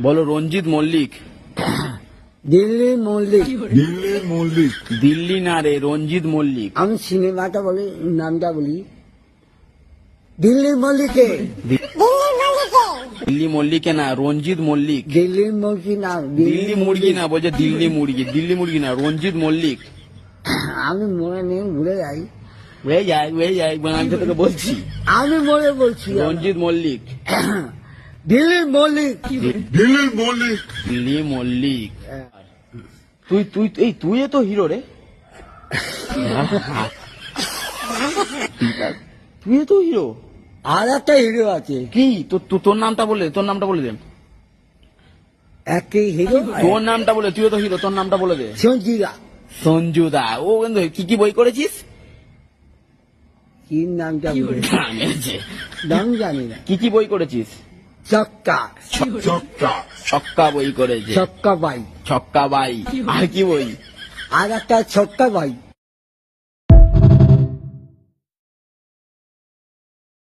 বলো রঞ্জিত মল্লিক। দিল্লি মল্লিক। দিল্লির মল্লিক। দিল্লি না রে, রঞ্জিত মল্লিক। আমি সিনেমাটা বলি, নামটা বলি। দিল্লি মল্লিকে। দিল্লি মল্লিকে না, রঞ্জিত মল্লিক। দিল্লি মুরগি না, দিল্লি মুরগি না, বলছে দিল্লি মুরগি। দিল্লি মুরগি না, রঞ্জিত মল্লিক। আমি মনে নেই, ভুলে যাই। ওয়ে যাই আমি তো তোকে বলছি আমি মনে বলছি রঞ্জিত মল্লিক। দিল্লির মল্লিক। দিল্লির মল্লিক। দিল্লি মল্লিক। তুই তো হিরো রে। তুই তো হিরো। আর একটা হিরো আছে। কি তোর নামটা বলে দে, তোর নামটা বলে দে। একই হিরো। তোর নামটা বলে, তুইও তো হিরো, তোর নামটা বলে দে। সঞ্জিদা। সঞ্জু দা। ও কিন্তু কি বই করেছিস? কি নামটা বলে? জানিয়েছে। নাম জানি না। কি বই করেছিস? চক্কা। চক্কা। ছক্কা বই করেছে। ছক্কা বাই। ছক্কা বাই। আর কি বই? আর একটা ছক্কা বাই।